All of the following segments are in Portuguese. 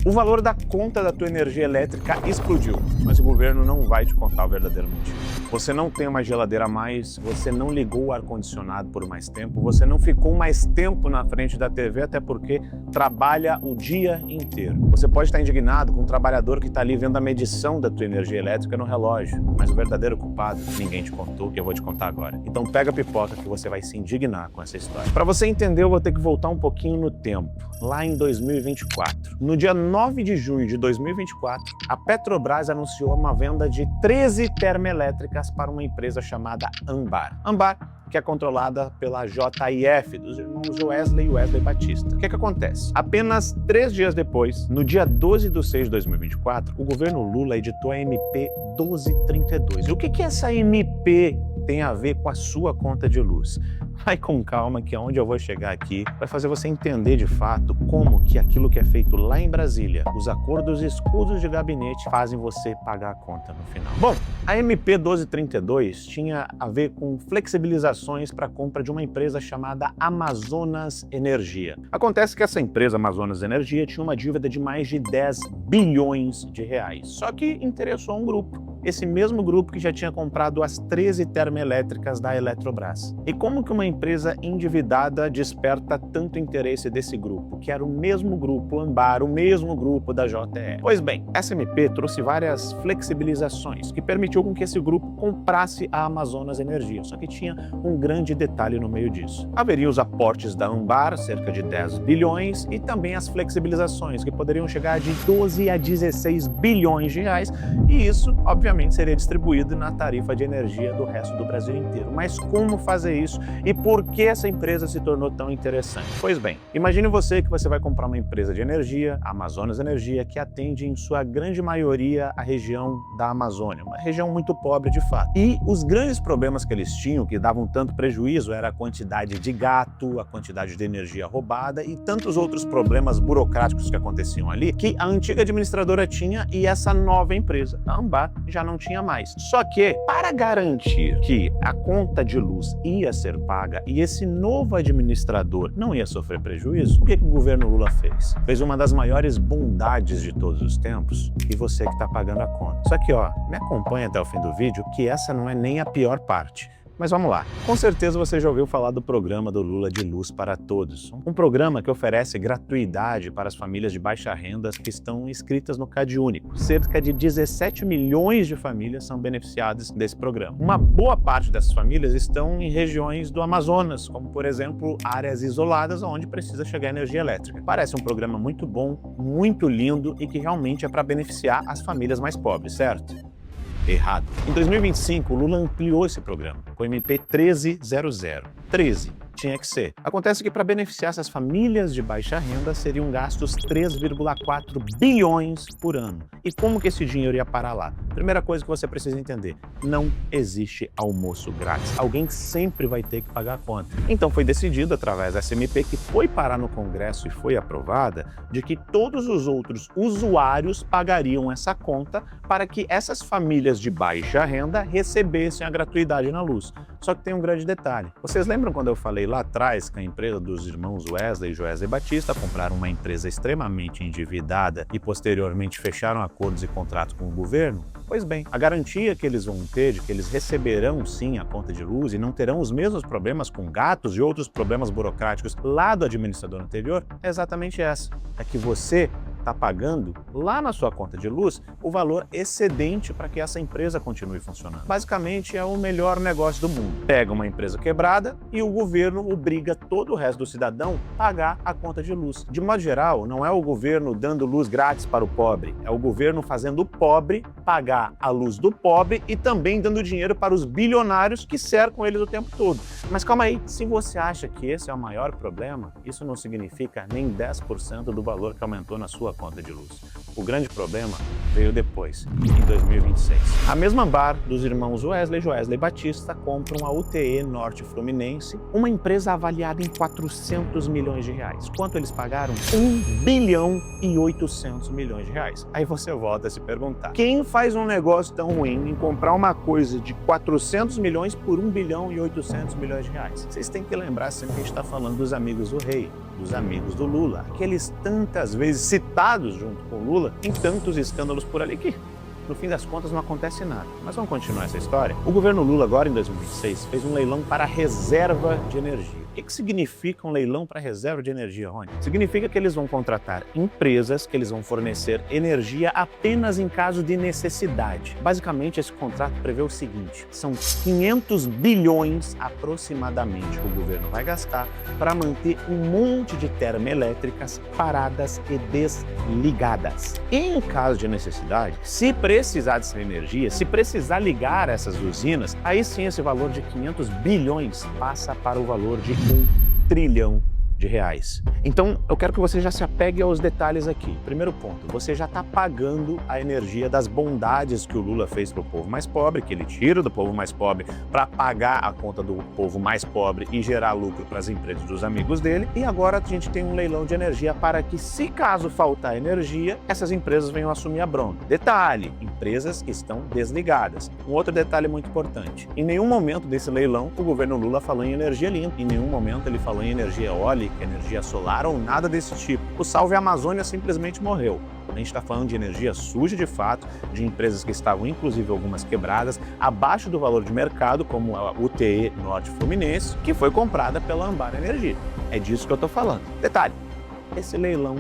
O valor da conta da tua energia elétrica explodiu, mas o governo não vai te contar o verdadeiro motivo. Você não tem uma geladeira a mais, você não ligou o ar-condicionado por mais tempo, você não ficou mais tempo na frente da TV, até porque trabalha o dia inteiro. Você pode estar indignado com um trabalhador que está ali vendo a medição da tua energia elétrica no relógio, mas o verdadeiro culpado ninguém te contou e eu vou te contar agora. Então pega a pipoca que você vai se indignar com essa história. Para você entender, eu vou ter que voltar um pouquinho no tempo, lá em 2024. No dia 9 de junho de 2024, a Petrobras anunciou uma venda de 13 termoelétricas para uma empresa chamada Anbar. Anbar, que é controlada pela JIF, dos irmãos Joesley e Wesley Batista. O que acontece? Apenas 3 dias depois, no dia 12 de 6 de 2024, o governo Lula editou a MP 1232. E o que essa MP tem a ver com a sua conta de luz? Vai com calma que aonde eu vou chegar aqui vai fazer você entender de fato como que aquilo que é feito lá em Brasília, os acordos escusos de gabinete, fazem você pagar a conta no final. Bom, a MP 1232 tinha a ver com flexibilizações para a compra de uma empresa chamada Amazonas Energia. Acontece que essa empresa Amazonas Energia tinha uma dívida de mais de 10 bilhões de reais, só que interessou um grupo. Esse mesmo grupo que já tinha comprado as 13 termoelétricas da Eletrobras. E como que uma empresa endividada desperta tanto interesse desse grupo, que era o mesmo grupo Anbar, o mesmo grupo da JE? Pois bem, essa MP trouxe várias flexibilizações que permitiu com que esse grupo comprasse a Amazonas Energia, só que tinha um grande detalhe no meio disso. Haveria os aportes da Anbar, cerca de 10 bilhões, e também as flexibilizações, que poderiam chegar de 12 a 16 bilhões de reais, e isso, obviamente, seria distribuído na tarifa de energia do resto do Brasil inteiro. Mas como fazer isso e por que essa empresa se tornou tão interessante? Pois bem, imagine você que você vai comprar uma empresa de energia, a Amazonas Energia, que atende em sua grande maioria a região da Amazônia, uma região muito pobre de fato. E os grandes problemas que eles tinham, que davam tanto prejuízo, era a quantidade de gato, a quantidade de energia roubada e tantos outros problemas burocráticos que aconteciam ali, que a antiga administradora tinha e essa nova empresa, a Anbar, já não tinha mais. Só que, para garantir que a conta de luz ia ser paga e esse novo administrador não ia sofrer prejuízo, o que o governo Lula fez? Fez uma das maiores bondades de todos os tempos e você que está pagando a conta. Só que, me acompanha até o fim do vídeo que essa não é nem a pior parte. Mas vamos lá. Com certeza você já ouviu falar do programa do Lula de Luz para Todos. Um programa que oferece gratuidade para as famílias de baixa renda que estão inscritas no CadÚnico. Cerca de 17 milhões de famílias são beneficiadas desse programa. Uma boa parte dessas famílias estão em regiões do Amazonas, como por exemplo áreas isoladas onde precisa chegar energia elétrica. Parece um programa muito bom, muito lindo e que realmente é para beneficiar as famílias mais pobres, certo? Errado. Em 2025, o Lula ampliou esse programa com a MP 1300. 13. Tinha que ser. Acontece que para beneficiar essas famílias de baixa renda seriam gastos 3,4 bilhões por ano. E como que esse dinheiro ia parar lá? Primeira coisa que você precisa entender, não existe almoço grátis. Alguém sempre vai ter que pagar a conta. Então foi decidido, através dessa MP, que foi parar no Congresso e foi aprovada, de que todos os outros usuários pagariam essa conta para que essas famílias de baixa renda recebessem a gratuidade na luz. Só que tem um grande detalhe. Vocês lembram quando eu falei lá atrás que a empresa dos irmãos Wesley e Joesley Batista compraram uma empresa extremamente endividada e posteriormente fecharam acordos e contratos com o governo? Pois bem, a garantia que eles vão ter de que eles receberão sim a conta de luz e não terão os mesmos problemas com gatos e outros problemas burocráticos lá do administrador anterior é exatamente essa. É que você está pagando lá na sua conta de luz o valor excedente para que essa empresa continue funcionando. Basicamente é o melhor negócio do mundo. Pega uma empresa quebrada e o governo obriga todo o resto do cidadão a pagar a conta de luz. De modo geral, não é o governo dando luz grátis para o pobre, é o governo fazendo o pobre pagar a luz do pobre e também dando dinheiro para os bilionários que cercam eles o tempo todo. Mas calma aí, se você acha que esse é o maior problema, isso não significa nem 10% do valor que aumentou na sua conta de luz. O grande problema veio depois, em 2026. A mesma Anbar dos irmãos Wesley e Joesley Batista compram a UTE Norte Fluminense, uma empresa avaliada em 400 milhões de reais. Quanto eles pagaram? 1 bilhão e 800 milhões de reais. Aí você volta a se perguntar, quem faz um negócio tão ruim em comprar uma coisa de 400 milhões por 1 bilhão e 800 milhões de reais? Vocês têm que lembrar sempre que a gente está falando dos amigos do rei, dos amigos do Lula, aqueles tantas vezes citados acusados, junto com o Lula, em tantos escândalos por ali que, no fim das contas, não acontece nada. Mas vamos continuar essa história? O governo Lula, agora em 2026, fez um leilão para reserva de energia. O que significa um leilão para reserva de energia, Rony? Significa que eles vão contratar empresas que eles vão fornecer energia apenas em caso de necessidade. Basicamente, esse contrato prevê o seguinte: são 500 bilhões aproximadamente que o governo vai gastar para manter um monte de termoelétricas paradas e desligadas. Em caso de necessidade, se precisar dessa energia, se precisar ligar essas usinas, aí sim esse valor de 500 bilhões passa para o valor de 1 trilhão de reais. Então, eu quero que você já se apegue aos detalhes aqui. Primeiro ponto, você já está pagando a energia das bondades que o Lula fez para o povo mais pobre, que ele tira do povo mais pobre para pagar a conta do povo mais pobre e gerar lucro para as empresas dos amigos dele. E agora a gente tem um leilão de energia para que, se caso faltar energia, essas empresas venham assumir a bronca. Detalhe, empresas que estão desligadas. Um outro detalhe muito importante, em nenhum momento desse leilão o governo Lula falou em energia limpa, em nenhum momento ele falou em energia eólica, energia solar ou nada desse tipo. O Salve Amazônia simplesmente morreu. A gente está falando de energia suja de fato, de empresas que estavam, inclusive algumas quebradas, abaixo do valor de mercado, como a UTE Norte Fluminense, que foi comprada pela Ambara Energia. É disso que eu estou falando. Detalhe, esse leilão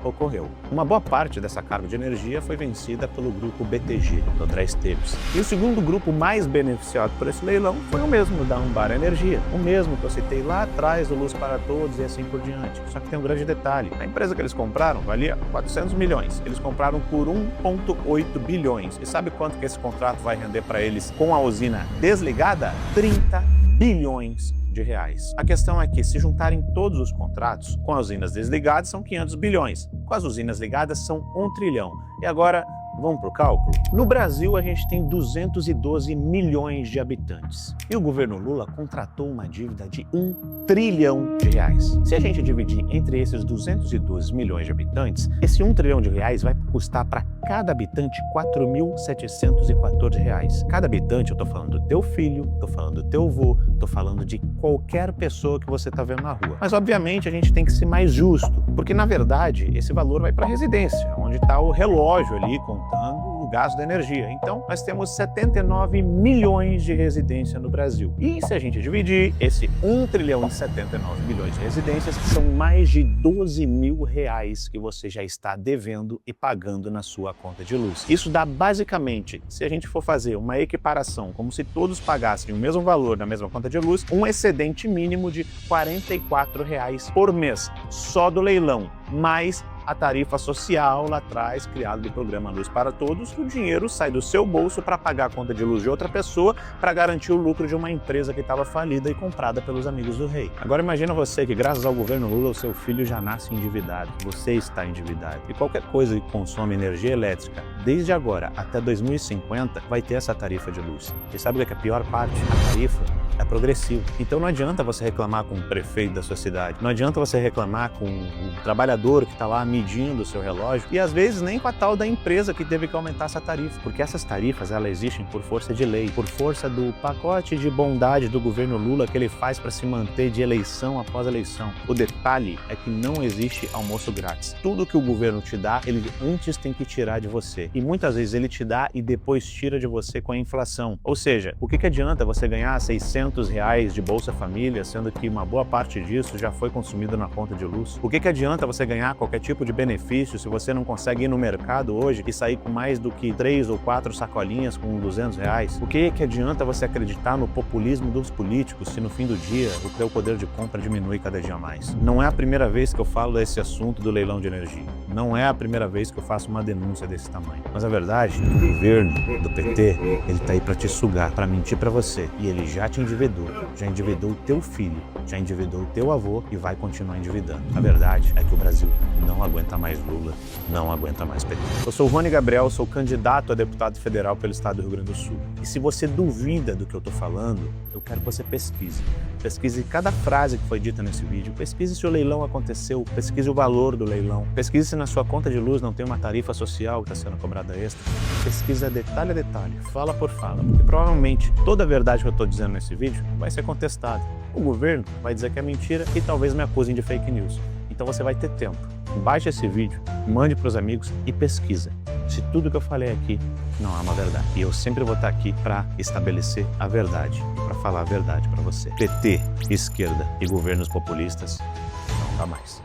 ocorreu. Uma boa parte dessa carga de energia foi vencida pelo grupo BTG, do André Esteves. E o segundo grupo mais beneficiado por esse leilão foi o mesmo da Ambara Energia, o mesmo que eu citei lá atrás, do Luz para Todos e assim por diante. Só que tem um grande detalhe, a empresa que eles compraram valia 400 milhões, eles compraram por 1,8 bilhões. E sabe quanto que esse contrato vai render para eles com a usina desligada? 30 bilhões de reais. A questão é que, se juntarem todos os contratos, com as usinas desligadas são 500 bilhões, com as usinas ligadas são 1 trilhão. E agora, vamos para o cálculo? No Brasil, a gente tem 212 milhões de habitantes. E o governo Lula contratou uma dívida de 1 trilhão de reais. Se a gente dividir entre esses 212 milhões de habitantes, esse 1 trilhão de reais vai custar para cada habitante R$ 4.714. Cada habitante, eu estou falando do teu filho, estou falando do teu avô, estou falando de qualquer pessoa que você está vendo na rua. Mas, obviamente, a gente tem que ser mais justo, porque, na verdade, esse valor vai para a residência, onde está o relógio ali contando o gasto da energia. Então, nós temos 79 milhões de residências no Brasil. E se a gente dividir esse 1 trilhão em 79 milhões de residências, são mais de 12 mil reais que você já está devendo e pagando na sua conta de luz. Isso dá basicamente, se a gente for fazer uma equiparação, como se todos pagassem o mesmo valor na mesma conta de luz, um excedente mínimo de R$ 44 por mês, só do leilão, mais a tarifa social lá atrás, criada do programa Luz para Todos, o dinheiro sai do seu bolso para pagar a conta de luz de outra pessoa para garantir o lucro de uma empresa que estava falida e comprada pelos amigos do rei. Agora imagina você que, graças ao governo Lula, o seu filho já nasce endividado, você está endividado. E qualquer coisa que consome energia elétrica, desde agora até 2050, vai ter essa tarifa de luz. E sabe o que é a pior parte? A tarifa é progressiva. Então não adianta você reclamar com o prefeito da sua cidade, não adianta você reclamar com o trabalhador que está lá medindo o seu relógio, e às vezes nem com a tal da empresa que teve que aumentar essa tarifa, porque essas tarifas, elas existem por força de lei, por força do pacote de bondade do governo Lula que ele faz para se manter de eleição após eleição. O detalhe é que não existe almoço grátis. Tudo que o governo te dá, ele antes tem que tirar de você, e muitas vezes ele te dá e depois tira de você com a inflação. Ou seja, o que adianta você ganhar R$600 de Bolsa Família, sendo que uma boa parte disso já foi consumido na conta de luz? O que adianta você ganhar qualquer tipo de benefício se você não consegue ir no mercado hoje e sair com mais do que 3 ou 4 sacolinhas com R$200? O que adianta você acreditar no populismo dos políticos se no fim do dia o teu poder de compra diminui cada dia mais? Não é a primeira vez que eu falo desse assunto do leilão de energia. Não é a primeira vez que eu faço uma denúncia desse tamanho. Mas a verdade, o governo do PT, ele tá aí para te sugar, para mentir para você. E ele já te endividou o teu filho, já endividou o teu avô e vai continuar endividando. A verdade é que o Brasil não aguenta mais Lula, não aguenta mais PT. Eu sou o Rony Gabriel, sou candidato a deputado federal pelo estado do Rio Grande do Sul. E se você duvida do que eu tô falando, eu quero que você pesquise. Pesquise cada frase que foi dita nesse vídeo, pesquise se o leilão aconteceu, pesquise o valor do leilão, pesquise se na sua conta de luz não tem uma tarifa social que está sendo cobrada extra. Pesquisa detalhe a detalhe, fala por fala, porque provavelmente toda a verdade que eu estou dizendo nesse vídeo vai ser contestada. O governo vai dizer que é mentira e talvez me acusem de fake news. Então você vai ter tempo. baixe esse vídeo, mande para os amigos e pesquisa se tudo que eu falei aqui não é uma verdade. E eu sempre vou estar aqui para estabelecer a verdade, para falar a verdade para você. PT, esquerda e governos populistas não dá mais.